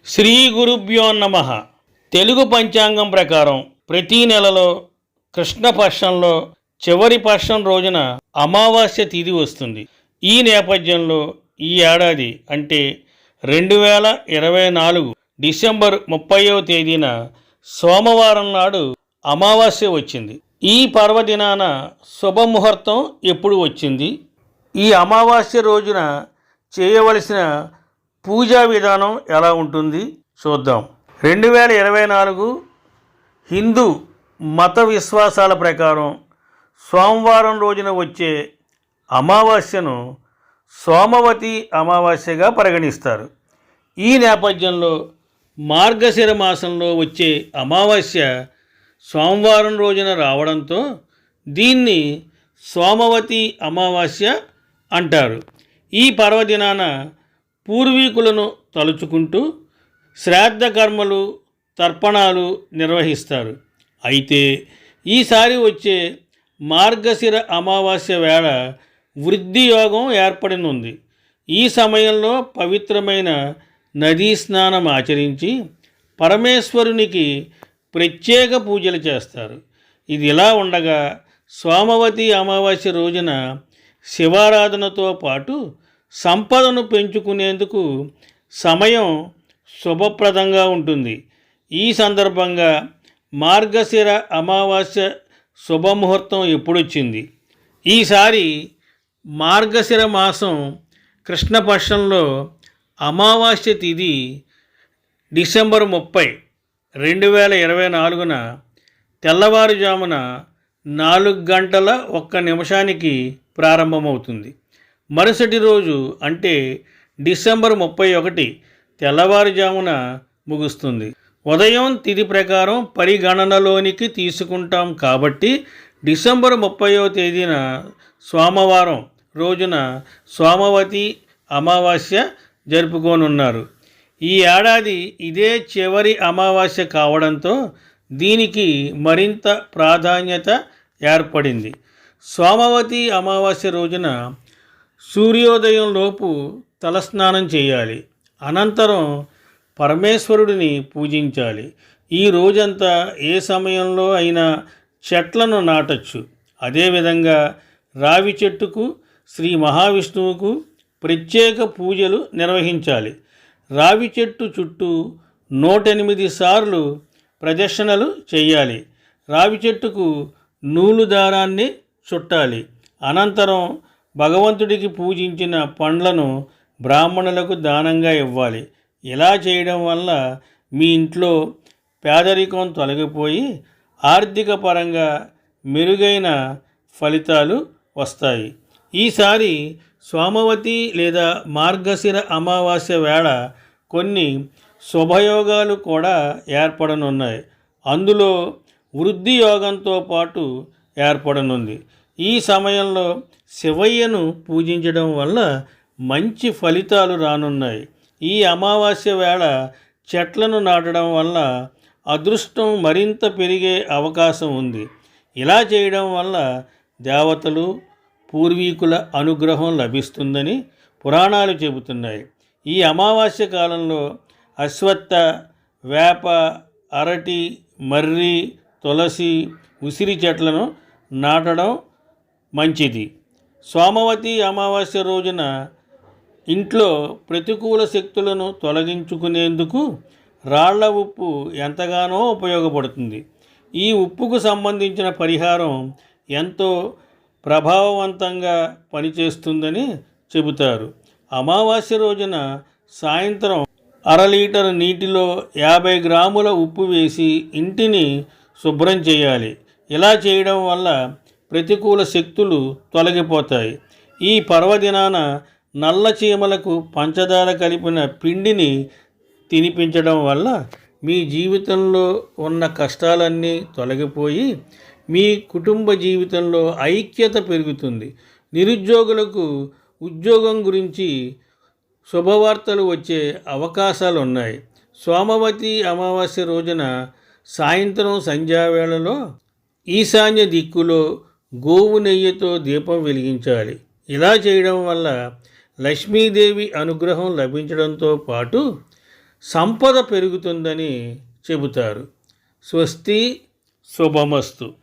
శ్రీ గురుభ్యో నమః. తెలుగు పంచాంగం ప్రకారం ప్రతి నెలలో కృష్ణపక్షంలో చివరి పక్షం రోజున అమావాస్య తిథి వస్తుంది. ఈ నేపథ్యంలో ఈ ఏడాది అంటే 2024 డిసెంబర్ 30వ తేదీన సోమవారం నాడు అమావాస్య వచ్చింది. ఈ పర్వదినాన శుభముహూర్తం ఎప్పుడు వచ్చింది? ఈ అమావాస్య రోజున చేయవలసిన పూజా విధానం ఎలా ఉంటుంది చూద్దాం. 2024 హిందూ మత విశ్వాసాల ప్రకారం సోమవారం రోజున వచ్చే అమావాస్యను సోమవతి అమావాస్యగా పరిగణిస్తారు. ఈ నేపథ్యంలో మార్గశిర మాసంలో వచ్చే అమావాస్య సోమవారం రోజున రావడంతో దీన్ని సోమవతి అమావాస్య అంటారు. ఈ పర్వదినాన పూర్వీకులను తలుచుకుంటూ శ్రాద్ధ కర్మలు తర్పణాలు నిర్వహిస్తారు. అయితే ఈసారి వచ్చే మార్గశిర అమావాస్య వేళ వృద్ధి యోగం ఏర్పడనుంది. ఈ సమయంలో పవిత్రమైన నదీ స్నానం ఆచరించి పరమేశ్వరునికి ప్రత్యేక పూజలు చేస్తారు. ఇది ఇలా ఉండగా సోమవతి అమావాస్య రోజున శివారాధనతో పాటు సంపదను పెంచుకునేందుకు సమయం శుభప్రదంగా ఉంటుంది. ఈ సందర్భంగా మార్గశిర అమావాస్య శుభముహూర్తం ఎప్పుడొచ్చింది? ఈసారి మార్గశిర మాసం కృష్ణపక్షంలో అమావాస్య తిథి డిసెంబర్ 30, 2024 తెల్లవారుజామున 4:01 ప్రారంభమవుతుంది. మరుసటి రోజు అంటే డిసెంబర్ 31 తెల్లవారుజామున ముగుస్తుంది. ఉదయం తిథి ప్రకారం పరిగణనలోనికి తీసుకుంటాం కాబట్టి డిసెంబర్ 30వ తేదీన సోమవారం రోజున సోమవతి అమావాస్య జరుపుకోనున్నారు. ఈ ఏడాది ఇదే చివరి అమావాస్య కావడంతో దీనికి మరింత ప్రాధాన్యత ఏర్పడింది. సోమవతి అమావాస్య రోజున సూర్యోదయంలోపు తలస్నానం చేయాలి. అనంతరం పరమేశ్వరుడిని పూజించాలి. ఈ రోజంతా ఏ సమయంలో అయినా చెట్లను నాటచ్చు. అదేవిధంగా రావి చెట్టుకు శ్రీ మహావిష్ణువుకు ప్రత్యేక పూజలు నిర్వహించాలి. రావి చెట్టు చుట్టూ 108 సార్లు ప్రదక్షిణలు చేయాలి. రావి చెట్టుకు నూలు దారాన్ని చుట్టాలి. అనంతరం భగవంతుడికి పూజించిన పండ్లను బ్రాహ్మణులకు దానంగా ఇవ్వాలి. ఇలా చేయడం వల్ల మీ ఇంట్లో పేదరికం తొలగిపోయి ఆర్థిక పరంగా మెరుగైన ఫలితాలు వస్తాయి. ఈసారి సోమవతి లేదా మార్గశిర అమావాస్య వేళ కొన్ని శుభయోగాలు కూడా ఏర్పడనున్నాయి. అందులో వృద్ధి యోగంతో పాటు ఏర్పడనుంది. ఈ సమయంలో శివయ్యను పూజించడం వల్ల మంచి ఫలితాలు రానున్నాయి. ఈ అమావాస్య వేళ చెట్లను నాటడం వల్ల అదృష్టం మరింత పెరిగే అవకాశం ఉంది. ఇలా చేయడం వల్ల దేవతలు పూర్వీకుల అనుగ్రహం లభిస్తుందని పురాణాలు చెబుతున్నాయి. ఈ అమావాస్య కాలంలో అశ్వత్థ, వేప, అరటి, మర్రి, తులసి, ఉసిరి చెట్లను నాటడం మంచిది. సోమవతి అమావాస్య రోజున ఇంట్లో ప్రతికూల శక్తులను తొలగించుకునేందుకు రాళ్ల ఉప్పు ఎంతగానో ఉపయోగపడుతుంది. ఈ ఉప్పుకు సంబంధించిన పరిహారం ఎంతో ప్రభావవంతంగా పనిచేస్తుందని చెబుతారు. అమావాస్య రోజున సాయంత్రం 1/2 లీటర్ నీటిలో 50 గ్రాముల ఉప్పు వేసి ఇంటిని శుభ్రం చేయాలి. ఇలా చేయడం వల్ల ప్రతికూల శక్తులు తొలగిపోతాయి. ఈ పర్వదినాన నల్ల చీమలకు పంచదార కలిపిన పిండిని తినిపించడం వల్ల మీ జీవితంలో ఉన్న కష్టాలన్నీ తొలగిపోయి మీ కుటుంబ జీవితంలో ఐక్యత పెరుగుతుంది. నిరుద్యోగులకు ఉద్యోగం గురించి శుభవార్తలు వచ్చే అవకాశాలు ఉన్నాయి. సోమవతి అమావాస్య రోజున సాయంత్రం సంధ్యావేళలో ఈశాన్య దిక్కులో గోవు నెయ్యితో దీపం వెలిగించాలి. ఇలా చేయడం వల్ల లక్ష్మీదేవి అనుగ్రహం లభించడంతో పాటు సంపద పెరుగుతుందని చెబుతారు. స్వస్తి, శుభమస్తు.